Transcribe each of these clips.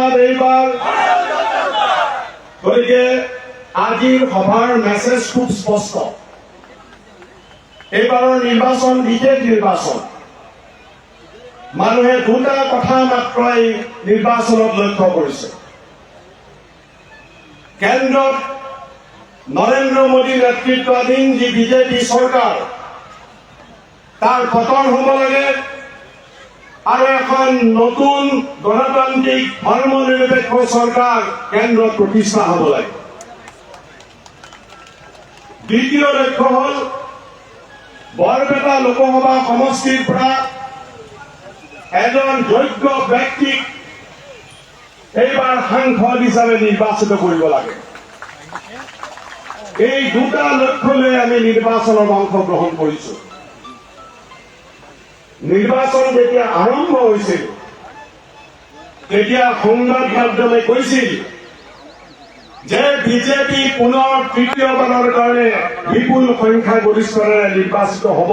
জিন্দাবাদ এইবাৰ গতিকে আজিৰ সভাৰ মেছেজ খুব স্পষ্ট এইবাৰৰ নিৰ্বাচন বিশেষ নিৰ্বাচন মানুহে দুটা কথা মাত্ৰ এই নিৰ্বাচনত লক্ষ্য কৰিছে কেন্দ্ৰত নৰেন্দ্ৰ মোদী নেতৃত্বাধীন যি বিজেপি চৰকাৰ তাৰ পতন হ'ব লাগে আৰু এখন নতুন গণতান্ত্ৰিক ধৰ্মনিৰপেক্ষ চৰকাৰ কেন্দ্ৰত প্ৰতিষ্ঠা হ'ব লাগে দ্বিতীয় লক্ষ্য হ'ল বৰপেটা লোকসভা সমষ্টিৰ পৰা এজন যোগ্য ব্যক্তিক এইবাৰ সাংসদ হিচাপে নিৰ্বাচিত কৰিব লাগে এই দুটা লক্ষ্য লৈ আমি নিৰ্বাচনত অংশগ্ৰহণ কৰিছো নিৰ্বাচন যেতিয়া আৰম্ভ হৈছিল তেতিয়া সংবাদ মাধ্যমে কৈছিল যে বিজেপি পুনৰ তৃতীয়বাৰৰ কাৰণে বিপুল সংখ্যাগৰিষ্ঠতাৰে নিৰ্বাচিত হ'ব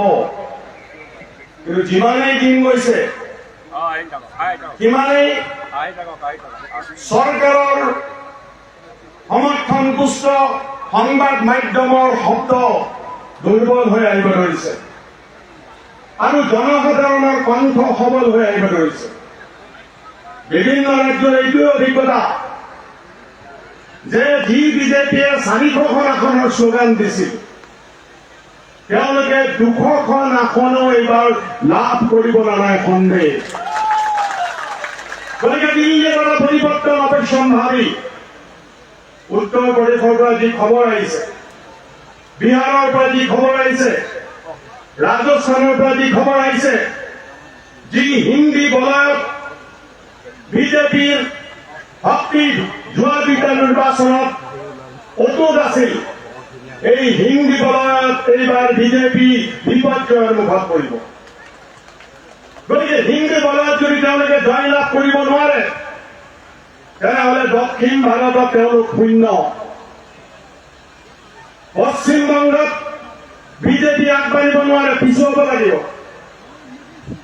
কিন্তু যিমানেই দিন গৈছে সিমানেই চৰকাৰৰ সমৰ্থন পুষ্ট সংবাদ মাধ্যমৰ শব্দ দুৰ্বল হৈ আহিব ধৰিছে আৰু জনসাধাৰণৰ কণ্ঠ সবল হৈ আহিব ধৰিছে বিভিন্ন ৰাজ্যৰ এইটোৱে অভিজ্ঞতা যে যি বিজেপিয়ে 400খন আসনৰ শ্লোগান দিছিল তেওঁলোকে 200খন আসনো এইবাৰ লাভ কৰিব নালাগে সন্দেহ গতিকে দিল্লীৰ পৰা পৰিৱৰ্তন অৱশ্যম্ভাৱী উত্তৰ প্ৰদেশৰ পৰা যি খবৰ আহিছে বিহাৰৰ পৰা যি খবৰ আহিছে ৰাজস্থানৰ পৰা যি খবৰ আহিছে যি হিন্দী বলয়ত বিজেপিৰ শক্তি যোৱা দুটা নিৰ্বাচনত অটুট আছিল এই হিন্দী বলয়ত এইবাৰ বিজেপি বিপৰ্যয়ৰ মুখত পৰিব গতিকে হিন্দী বলয়ত যদি তেওঁলোকে জয়লাভ কৰিব নোৱাৰে তেনেহলে দক্ষিণ ভাৰতত তেওঁলোক শূন্য পশ্চিমবংগত বিজেপি আগবাঢ়িব নোৱাৰে পিছুৱাব লাগিব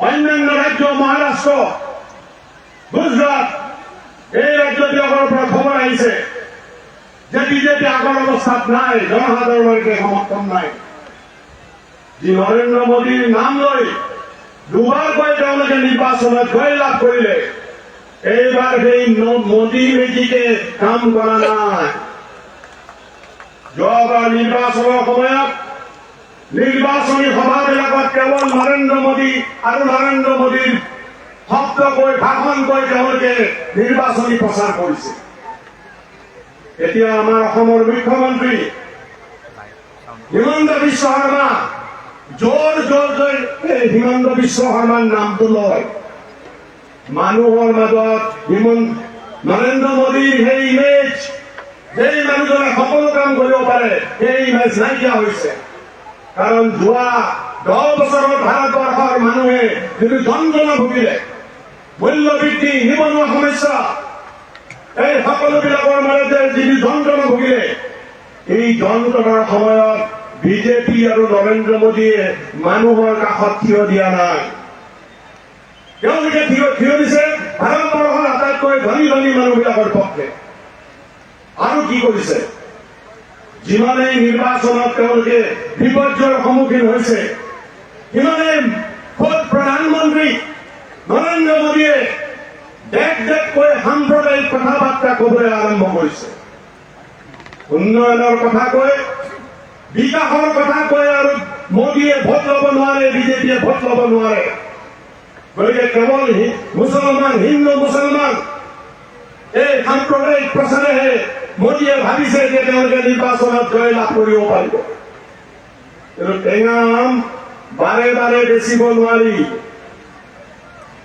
অন্যান্য ৰাজ্য মহাৰাষ্ট্ৰ গুজৰাট এই ৰাজ্যবিলাকৰ পৰা খবৰ আহিছে যে বিজেপি আগৰ অৱস্থাত নাই জনসাধাৰণৰ সমৰ্থন নাই যি নৰেন্দ্ৰ মোদীৰ নাম লৈ দুবাৰকৈ তেওঁলোকে নিৰ্বাচনত জয়লাভ কৰিলে এইবাৰ সেই মোদী মেজিকে কাম কৰা নাই যোৱাবাৰ নিৰ্বাচনৰ সময়ত নিৰ্বাচনী সভাবিলাকত কেৱল নৰেন্দ্ৰ মোদী আৰু নৰেন্দ্ৰ মোদীৰ শব্দ কৈ ভাষণ কৈ তেওঁলোকে নিৰ্বাচনী প্ৰচাৰ কৰিছে এতিয়া আমাৰ অসমৰ মুখ্যমন্ত্ৰী হিমন্ত বিশ্ব শৰ্মা জোৰ জোৰ লৈ হিমন্ত বিশ্ব শৰ্মাৰ নামটো লয় মানুহৰ মাজত নৰেন্দ্ৰ মোদীৰ সেই ইমেজ যেই মানুহজনে সকলো কাম কৰিব পাৰে সেই ইমেজ নাইকিয়া হৈছে কাৰণ যোৱা 10 বছৰত ভাৰতবৰ্ষৰ মানুহে যিটো যন্ত্ৰণা ভুগিলে মূল্যবৃদ্ধি নিবনুৱা সমস্যা এই সকলোবিলাকৰ মাজতে যিটো যন্ত্ৰণা ভুগিলে এই যন্ত্ৰণাৰ সময়ত বিজেপি আৰু নৰেন্দ্ৰ মোদীয়ে মানুহৰ কাষত থিয় দিয়া নাই তেওঁলোকে থিয় দিছে ভাৰতবৰ্ষৰ আটাইতকৈ ধনী ধনী মানুহবিলাকৰ পক্ষে আৰু কি কৰিছে যিমানেই নিৰ্বাচনত তেওঁলোকে বিপৰ্যয়ৰ সন্মুখীন হৈছে সিমানেই খোদ প্ৰধানমন্ত্ৰী নৰেন্দ্ৰ মোদীয়ে দেশ কৈ সাম্প্ৰদায়িক কথা বাৰ্তা কবলৈ আৰম্ভ কৰিছে উন্নয়নৰ কথা কৈ বিকাশৰ কথা কৈ আৰু মোদীয়ে ভোট ল'ব নোৱাৰে বিজেপিয়ে ভোট ল'ব নোৱাৰে গতিকে কেৱল মুছলমান হিন্দু মুছলমান এই সাম্প্ৰদায়িক প্ৰচাৰেহে মোদীয়ে ভাবিছে যে তেওঁলোকে নিৰ্বাচনত জয়লাভ কৰিব পাৰিব কিন্তু টেঙা আম বাৰে বাৰে বেচিব নোৱাৰি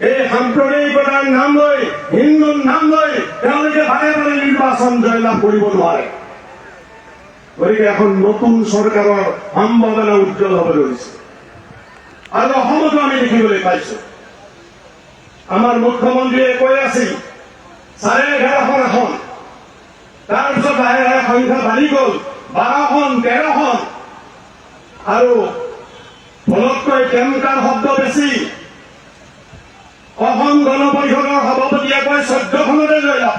এই সাম্প্ৰদায়িকতাৰ নাম লৈ হিন্দুৰ নাম লৈ তেওঁলোকে বাৰে বাৰে নিৰ্বাচন জয়লাভ কৰিব নোৱাৰে গতিকে এখন নতুন চৰকাৰৰ সম্ভাৱনা উজ্জ্বল হ'ব ধৰিছে আৰু অসমতো আমি দেখিবলৈ পাইছো আমাৰ মুখ্যমন্ত্ৰীয়ে কৈ আছিল 11.5খন আসন তাৰপিছত লাহে লাহে সংখ্যা বাঢ়ি গ'ল 12খন 13খন আৰু ফলতকৈ তেওঁলোকৰ শব্দ বেছি অসম গণ পৰিষদৰ সভাপতিয়ে কয় 14খনতে জয়লাভ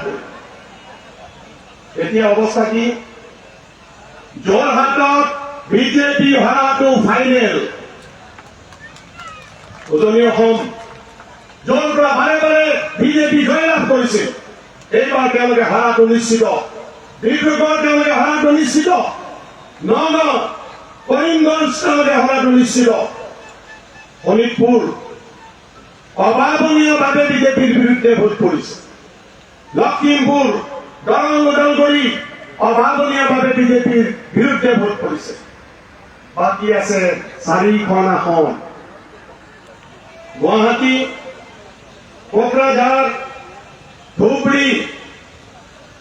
এতিয়া অৱস্থা কি? যোৰহাটত বিজেপি হৰাটো ফাইনেল। উজনি অসম য'ৰ পৰা বাৰে বাৰে বিজেপি জয়লাভ কৰিছে, এইবাৰ তেওঁলোকে হৰাটো নিশ্চিত। ডিব্ৰুগড় তেওঁলোকে হৰাটো নিশ্চিত। নগাঁও, কৰিমগঞ্জ তেওঁলোকে হৰাটো নিশ্চিত। শোণিতপুৰ অভাৱনীয়ভাৱে বিজেপিৰ বিৰুদ্ধে ভোট পৰিছে। লখিমপুৰ, দৰং, ওদালগুৰি অভাৱনীয়ভাৱে বিজেপিৰ বিৰুদ্ধে ভোট পৰিছে। বাকী আছে 4খন আসন। গুৱাহাটী, কোকৰাঝাৰ, ধুবুৰী,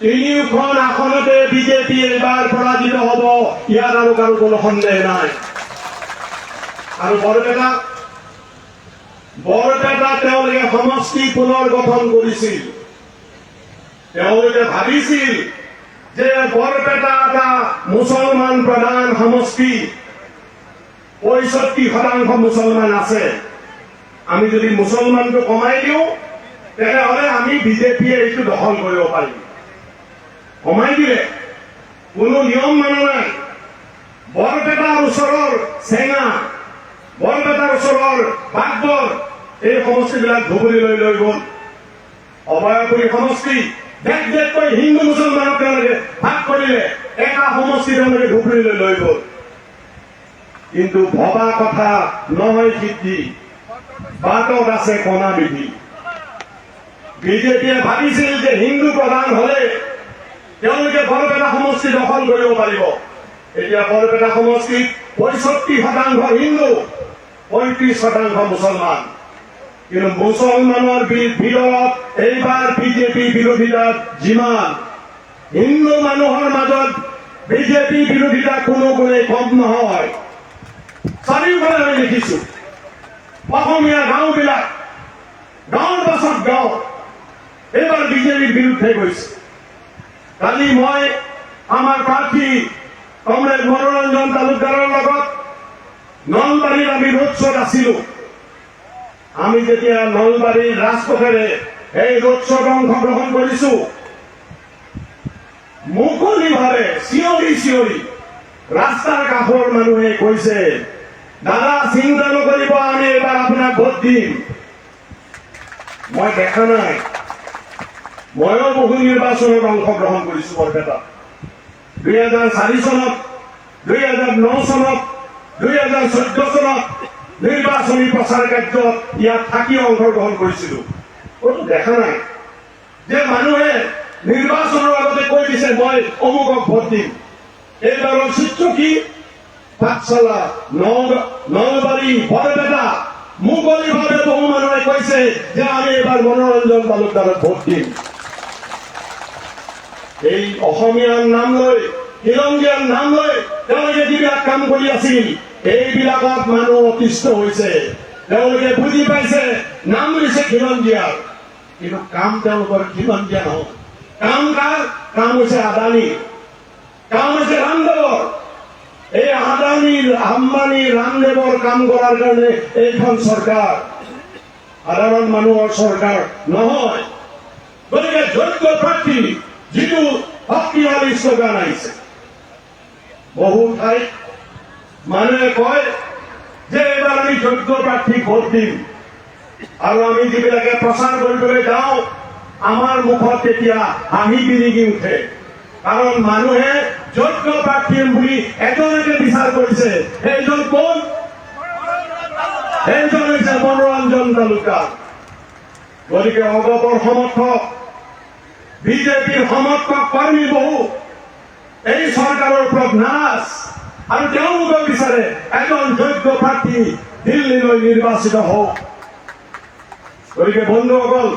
3খন আসনতে বিজেপি এইবাৰ পৰাজিত হ'ব, ইয়াত আৰু কাৰো কোনো সন্দেহ নাই। আৰু বৰপেটা তেওঁলোকে সমষ্টি পুনৰ গঠন কৰিছিল। তেওঁলোকে ভাবিছিল যে বৰপেটা এটা মুছলমান প্ৰধান সমষ্টি, 65% মুছলমান আছে। আমি যদি মুছলমানটো কমাই দিওঁ, তেতিয়াহ'লে আমি বিজেপিয়ে এইটো দখল কৰিব পাৰিম। কমাই দিলে কোনো নিয়ম মানা নাই। বৰপেটাৰ ওচৰৰ চেঙা, বৰপেটাৰ ওচৰৰ বাগবৰ, এই সমষ্টিবিলাক ধুবুৰীলৈ লৈ গ'ল। অভয়পুৰী সমষ্টি বেগকৈ হিন্দু মুছলমানক তেওঁলোকে ভাগ কৰিলে, এটা সমষ্টি তেওঁলোকে ধুবুৰীলৈ লৈ গ'ল। কিন্তু ভবা কথা নহয় সিদ্ধি, বাটত আছে কণা বিধি। বিজেপিয়ে ভাবিছিল যে হিন্দু প্ৰধান হলে তেওঁলোকে বৰপেটা সমষ্টি দখল কৰিব পাৰিব। এতিয়া বৰপেটা সমষ্টিত 65% হিন্দু, 35% মুছলমান। কিন্তু মুছলমানৰ ভিতৰত এইবাৰ বিজেপি বিৰোধিতা যিমান, হিন্দু মানুহৰ মাজত বিজেপি বিৰোধিতা কোনো গুণে কম নহয়। চাৰিওফালে আমি দেখিছো অসমীয়া গাঁওবিলাক, গাঁৱৰ পাছত গাঁও এইবাৰ বিজেপিৰ বিৰুদ্ধে গৈছে। কালি মই আমাৰ প্ৰাৰ্থী কমৰেড মনোৰঞ্জন তালুকদাৰৰ লগত নলবাৰীৰ আমি ৰোড শ্ব'ত আছিলো। আমি যেতিয়া নলবাৰীৰ ৰাজপথেৰে এই ৰোড শ্ব'ত অংশগ্ৰহণ কৰিছো, মুকলিভাৱে চিঞৰি চিঞৰি ৰাস্তাৰ কাষৰ মানুহে কৈছে, দাদা চিন্তা নকৰিব, আমি এইবাৰ আপোনাক ভোট দিম। মই দেখা নাই, ময়ো বহু নিৰ্বাচনত অংশগ্ৰহণ কৰিছো বৰপেটাত। 2004 চনত, 2009 চনত, 2014 চনত নিৰ্বাচনী প্ৰচাৰ কাৰ্যত ইয়াত থাকি অংশগ্ৰহণ কৰিছিলো। কোনো দেখা নাই যে মানুহে নিৰ্বাচনৰ আগতে কৈ দিছে মই অমুকক ভোট দিম। এইবাৰৰ চিত্ৰ কি? পাঠশালা, নলবাৰী, বৰপেটা মুকলিভাৱে বহু মানুহে কৈছে যে আমি এইবাৰ মনোৰঞ্জন তালুকদাৰক ভোট দিম। এই অসমীয়াৰ নাম লৈ, খিলঞ্জীয়াৰ নাম লৈ তেওঁলোকে যিবিলাক কাম কৰি আছিল, এইবিলাকত মানুহ অতিষ্ঠ হৈছে। তেওঁলোকে বুজি পাইছে নাম লৈছে খিলঞ্জীয়াৰ, কিন্তু কাম তেওঁলোকৰ খিলঞ্জীয়া নহয়। কাম কাৰ? কাম হৈছে আদানী, কাম হৈছে ৰামদেৱৰ। এই আদানীৰ, আম্বানীৰ, ৰামদেৱৰ কাম কৰাৰ কাৰণে এইখন চৰকাৰ সাধাৰণ মানুহৰ চৰকাৰ নহয়। গতিকে যোগ্য প্ৰাৰ্থী যিটো শক্তিশালী শ্লোগান আহিছে, বহু ঠাইত মানুহে কয় যে এইবাৰ আমি যোগ্য প্ৰাৰ্থীক ভোট দিম, আৰু আমি যিবিলাকে প্ৰচাৰ কৰিবলৈ যাওঁ আমাৰ মুখত তেতিয়া হাঁহি বিৰিঙি উঠে। কাৰণ মানুহে যোগ্য প্ৰাৰ্থী বুলি এজনকে বিচাৰ কৰিছে। সেইজন কোন? সেইজন হৈছে মনোৰঞ্জন তালুকদাৰ। গতিকে অগপৰ সমৰ্থক, বিজেপিৰ সমৰ্থক কৰ্মী বহু এই চৰকাৰৰ ওপৰত নাৰাজ, আৰু তেওঁলোকে বিচাৰে এজন যোগ্য প্ৰাৰ্থী দিল্লীলৈ নিৰ্বাচিত হওক। গতিকে বন্ধুসকল,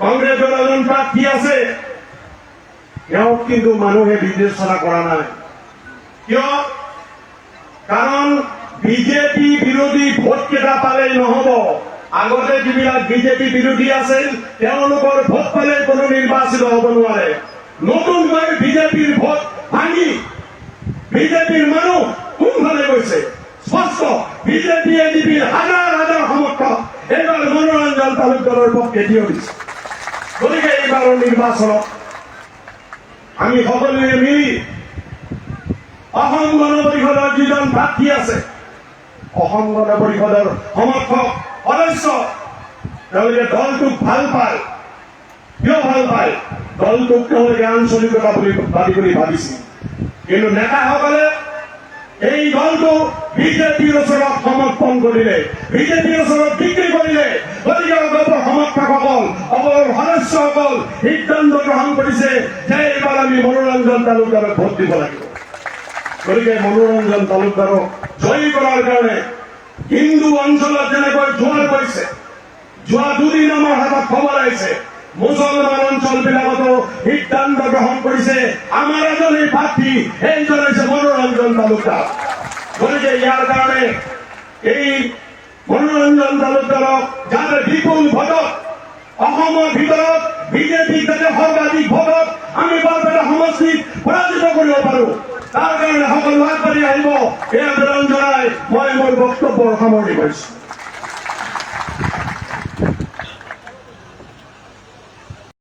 কংগ্ৰেছৰ এজন প্ৰাৰ্থী আছে, তেওঁক কিন্তু মানুহে বিবেচনা কৰা নাই। কিয়? কাৰণ বিজেপি বিৰোধী ভোট কেইটা পালেই নহব। আগতে যিবিলাক বিজেপি বিৰোধী আছিল তেওঁলোকৰ ভোট পালে কোনো নিৰ্বাচিত হ'ব নোৱাৰে। নতুনকৈ বিজেপিৰ ভোট ভাঙি বিজেপিৰ মানুহ কোনফালে গৈছে স্পষ্ট। বিজেপি এজিপিৰ হাজাৰ হাজাৰ সমৰ্থক এইবাৰ মনোৰঞ্জন তালুকদাৰৰ পক্ষে থিয় দিছে। গতিকে এইবাৰৰ নিৰ্বাচনত আমি সকলোৱে মিলি অসম গণ পৰিষদৰ যিজন প্ৰাৰ্থী আছে, অসম গণ পৰিষদৰ সমৰ্থক সদস্য, তেওঁলোকে দলটোক ভাল পায়। কিয় ভাল পায়? দলটোক তেওঁলোকে আঞ্চলিকতাবাদী বুলি ভাবিছিল, কিন্তু নেতাসকলে এই দলটো বিজেপিৰ ওচৰত সমৰ্পণ কৰিলে, বিজেপিৰ ওচৰত বিক্ৰী কৰিলে। গতিকে অগপৰ সমৰ্থকসকল, অগপৰ সদস্যসকল সিদ্ধান্ত গ্ৰহণ কৰিছে যে এইবাৰ আমি মনোৰঞ্জন তালুকদাৰক ভোট দিব লাগিব। গতিকে মনোৰঞ্জন তালুকদাৰক জয়ী কৰাৰ কাৰণে হিন্দু অঞ্চলত যেনেকৈ জোৱাৰ পৰিছে, যোৱা দুদিন আমাৰ হাতত খবৰ আহিছে, মুছলমান অঞ্চলবিলাকতো সিদ্ধান্ত গ্ৰহণ কৰিছে আমাৰ এজনেই প্ৰাৰ্থী, সেইজন হৈছে মনোৰঞ্জন তালুকদাৰ। গতিকে ইয়াৰ কাৰণে এই মনোৰঞ্জন তালুকদাৰক যাতে বিপুল ভোটত অসমৰ ভিতৰত বিজেপিক যাতে সৰ্বাধিক ভোটত আমি বৰপেটা সমষ্টিত পৰাজিত কৰিব পাৰো, তাৰ কাৰণে সকলো আগবাঢ়ি আহিব, এই আবেদন জনাই মই মোৰ বক্তব্যৰ সামৰণি কৰিছো।